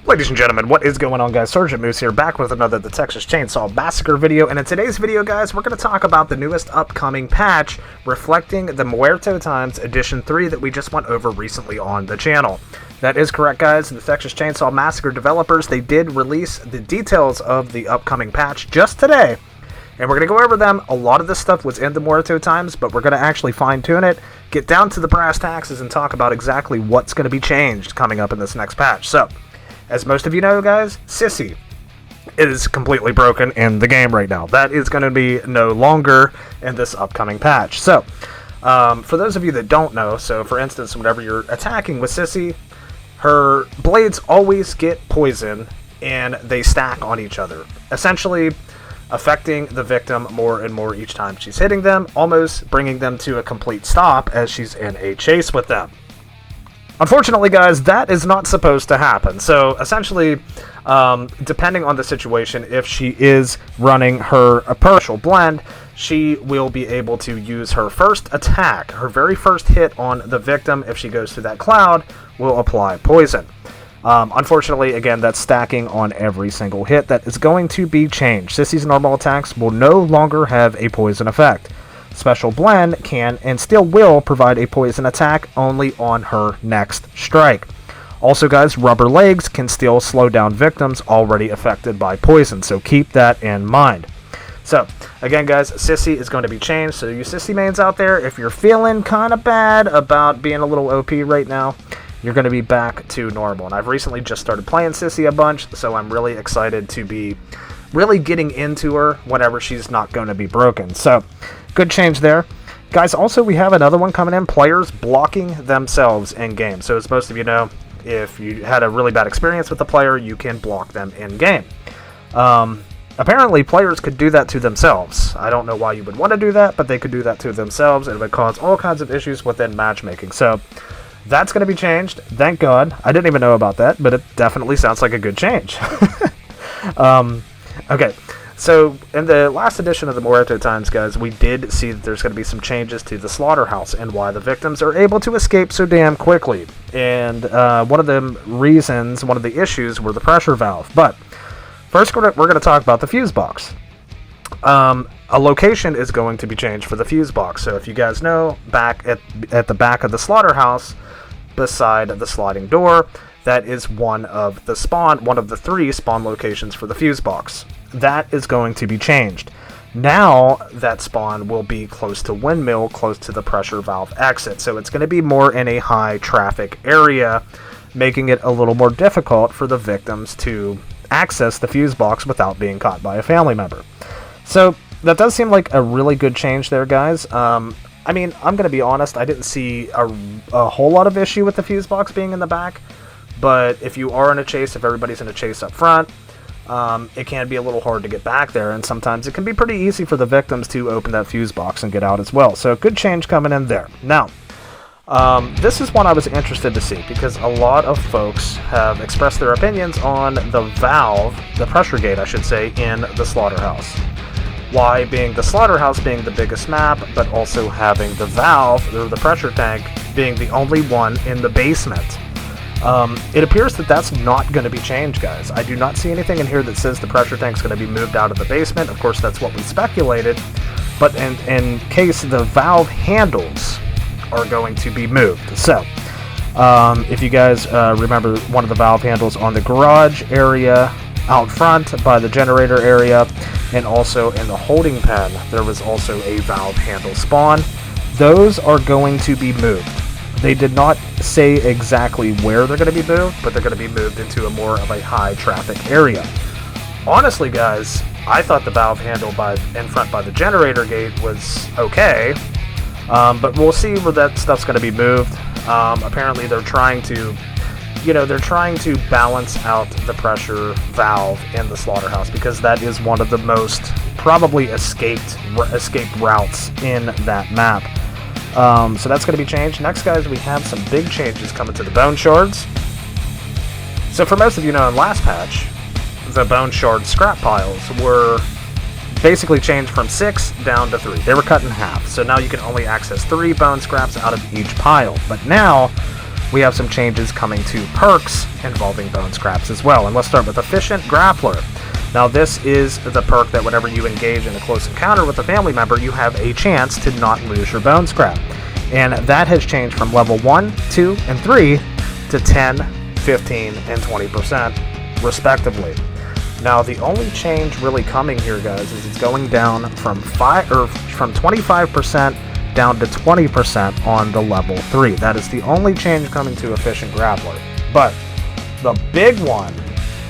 Ladies and gentlemen, what is going on, guys? Sergeant Moose here, back with another The Texas Chain Saw Massacre video, and in today's video, guys, we're going to talk about the newest upcoming patch reflecting the Muerto Times Edition 3 that we just went over recently on the channel. That is correct, guys. The Texas Chain Saw Massacre developers, they did release the details of the upcoming patch just today, and we're going to go over them. A lot of this stuff was in the Muerto Times, but we're going to actually fine-tune it, get down to the brass taxes, and talk about exactly what's going to be changed coming up in this next patch. So, as most of you know, guys, Sissy is completely broken in the game right now. That is going to be no longer in this upcoming patch. So, for those of you that don't know, so for instance, whenever you're attacking with Sissy, her blades always get poison and they stack on each other, essentially affecting the victim more and more each time she's hitting them, almost bringing them to a complete stop as she's in a chase with them. Unfortunately, guys, that is not supposed to happen. So, essentially, depending on the situation, if she is running her partial blend, she will be able to use her first attack, her very first hit on the victim, if she goes through that cloud, will apply poison. Unfortunately, again, that's stacking on every single hit. That is going to be changed. Sissy's normal attacks will no longer have a poison effect. Special Blend can and still will provide a poison attack only on her next strike. Also, guys, Rubber Legs can still slow down victims already affected by poison, so keep that in mind. So, again, guys, Sissy is going to be changed, so you Sissy mains out there, if you're feeling kind of bad about being a little OP right now, you're going to be back to normal. And I've recently just started playing Sissy a bunch, so I'm really excited to be really getting into her whenever she's not going to be broken. So, good change there. Guys, also we have another one coming in, players blocking themselves in-game. So as most of you know, if you had a really bad experience with a player, you can block them in-game. Apparently, players could do that to themselves. I don't know why you would want to do that, but they could do that to themselves, and it would cause all kinds of issues within matchmaking. So that's going to be changed. Thank God. I didn't even know about that, but it definitely sounds like a good change. Okay. So, in the last edition of the Muerto Times, guys, we did see that there's going to be some changes to the slaughterhouse and why the victims are able to escape so damn quickly. And one of the issues were the pressure valve. But first, we're going to talk about the fuse box. A location is going to be changed for the fuse box. So, if you guys know, back at the back of the slaughterhouse, beside the sliding door, that is one of the 3 spawn locations for the fuse box. That is going to be changed. Now that spawn will be close to windmill, close to the pressure valve exit. So it's going to be more in a high traffic area, making it a little more difficult for the victims to access the fuse box without being caught by a family member. So that does seem like a really good change there, guys. I mean, I'm going to be honest, I didn't see a whole lot of issue with the fuse box being in the back. But if you are in a chase, if everybody's in a chase up front, it can be a little hard to get back there, and sometimes it can be pretty easy for the victims to open that fuse box and get out as well. So good change coming in there. Now, this is one I was interested to see because a lot of folks have expressed their opinions on the valve, the pressure gate, I should say, in the slaughterhouse. Why being the slaughterhouse being the biggest map, but also having the valve, or the pressure tank, being the only one in the basement. It appears that that's not going to be changed, guys. I do not see anything in here that says the pressure tank's going to be moved out of the basement. Of course, that's what we speculated. But in case the valve handles are going to be moved. So, if you guys remember one of the valve handles on the garage area out front by the generator area, and also in the holding pen, there was also a valve handle spawn. Those are going to be moved. They did not say exactly where they're going to be moved, but they're going to be moved into a more of a high traffic area. Honestly, guys, I thought the valve handle in front by the generator gate was okay, but we'll see where that stuff's going to be moved. Apparently, they're trying to balance out the pressure valve in the slaughterhouse because that is one of the most probably escaped routes in that map. So that's going to be changed. Next, guys, we have some big changes coming to the bone shards. So for most of you know, in last patch, the bone shard scrap piles were basically changed from 6 down to 3. They were cut in half. So now you can only access 3 bone scraps out of each pile. But now, we have some changes coming to perks involving bone scraps as well. And let's start with Efficient Grappler. Now this is the perk that whenever you engage in a close encounter with a family member, you have a chance to not lose your bone scrap. And that has changed from level 1, 2, and 3 to 10, 15, and 20% respectively. Now the only change really coming here, guys, is it's going down from 25% down to 20% on the level 3. That is the only change coming to Efficient Grappler. But the big one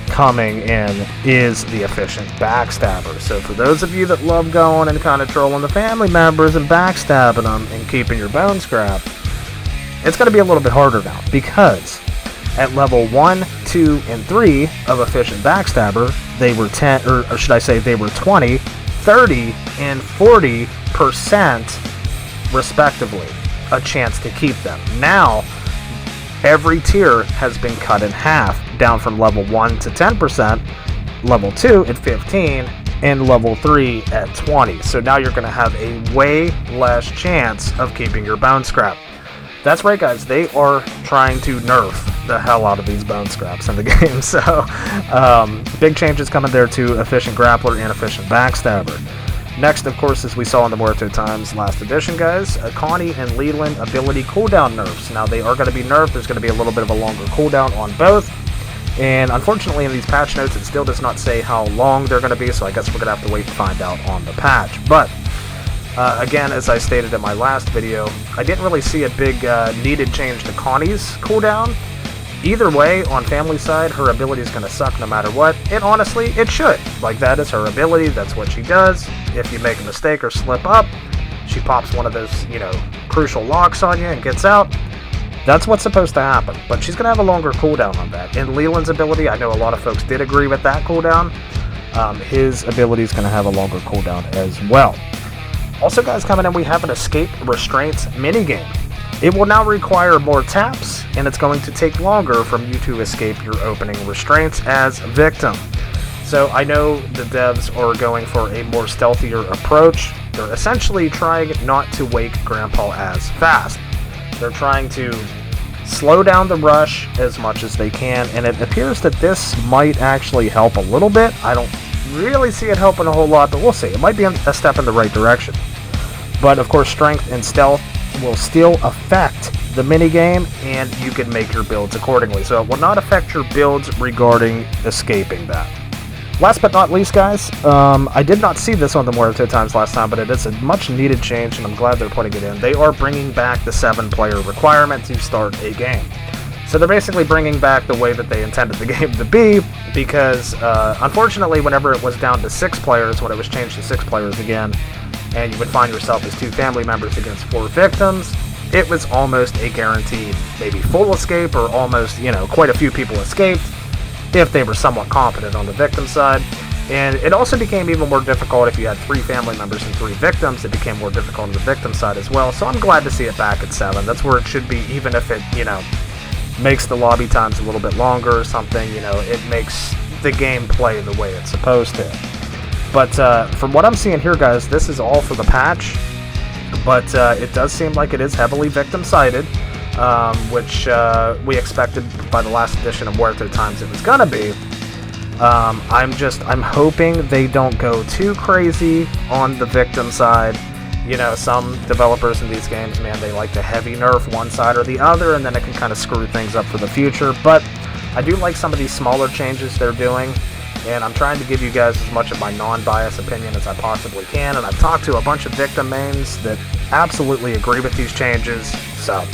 coming in is the Efficient Backstabber. So for those of you that love going and kind of trolling the family members and backstabbing them and keeping your bone scrap, it's going to be a little bit harder now, because at level 1, 2, and 3 of Efficient Backstabber, they were 10, or should I say they were 20, 30, and 40% respectively, a chance to keep them. Now, every tier has been cut in half, down from level 1 to 10%, level 2 at 15, and level 3 at 20. So now you're going to have a way less chance of keeping your bone scrap. That's right, guys, they are trying to nerf the hell out of these bone scraps in the game. So, big changes coming there to Efficient Grappler and Efficient Backstabber. Next, of course, as we saw in the Muerto Times last edition, guys, Connie and Leland ability cooldown nerfs. Now, they are going to be nerfed. There's going to be a little bit of a longer cooldown on both. And unfortunately, in these patch notes, it still does not say how long they're going to be, so I guess we're going to have to wait to find out on the patch. But, again, as I stated in my last video, I didn't really see a big needed change to Connie's cooldown. Either way, on family side, her ability is going to suck no matter what. And honestly, it should. Like, that is her ability. That's what she does. If you make a mistake or slip up, she pops one of those, crucial locks on you and gets out. That's what's supposed to happen. But she's going to have a longer cooldown on that. And Leland's ability, I know a lot of folks did agree with that cooldown. His ability is going to have a longer cooldown as well. Also, guys, coming in, we have an Escape Restraints minigame. It will now require more taps, and it's going to take longer from you to escape your opening restraints as victim. So I know the devs are going for a more stealthier approach. They're essentially trying not to wake Grandpa as fast. They're trying to slow down the rush as much as they can, and it appears that this might actually help a little bit. I don't really see it helping a whole lot, but we'll see. It might be a step in the right direction. But of course, strength and stealth will still affect the minigame, and you can make your builds accordingly. So it will not affect your builds regarding escaping that. Last but not least, guys, I did not see this on the Muerto Times last time, but it is a much needed change, and I'm glad they're putting it in. They are bringing back the 7-player requirement to start a game. So they're basically bringing back the way that they intended the game to be, because unfortunately, whenever it was down to 6 players, when it was changed to 6 players again, and you would find yourself as 2 family members against 4 victims, it was almost a guaranteed maybe full escape, or almost, quite a few people escaped if they were somewhat competent on the victim side. And it also became even more difficult if you had 3 family members and 3 victims. It became more difficult on the victim side as well. So I'm glad to see it back at 7. That's where it should be, even if it, makes the lobby times a little bit longer or something. It makes the game play the way it's supposed to. But from what I'm seeing here, guys, this is all for the patch. But it does seem like it is heavily victim-sided, which we expected by the last edition of Muerto Times it was gonna be. I'm hoping they don't go too crazy on the victim side. Some developers in these games, man, they like to heavy nerf one side or the other, and then it can kind of screw things up for the future. But I do like some of these smaller changes they're doing, and I'm trying to give you guys as much of my non-biased opinion as I possibly can. And I've talked to a bunch of victim mains that absolutely agree with these changes, so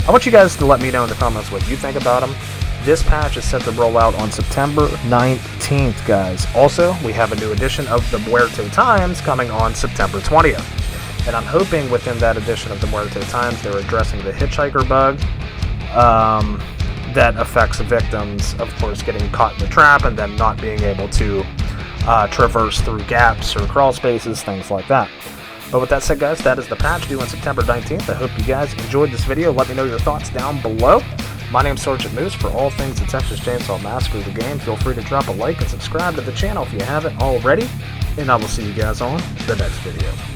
I want you guys to let me know in the comments what you think about them. This patch is set to roll out on September 19th, guys. Also, we have a new edition of the Muerto Times coming on September 20th. And I'm hoping within that edition of the Muerto Times, they're addressing the hitchhiker bug that affects victims, of course, getting caught in the trap and then not being able to traverse through gaps or crawl spaces, things like that. But with that said, guys, that is the patch due on September 19th. I hope you guys enjoyed this video. Let me know your thoughts down below. My name's Sergeant Moose. For all things the Texas Chain Saw Massacre the game, feel free to drop a like and subscribe to the channel if you haven't already. And I will see you guys on the next video.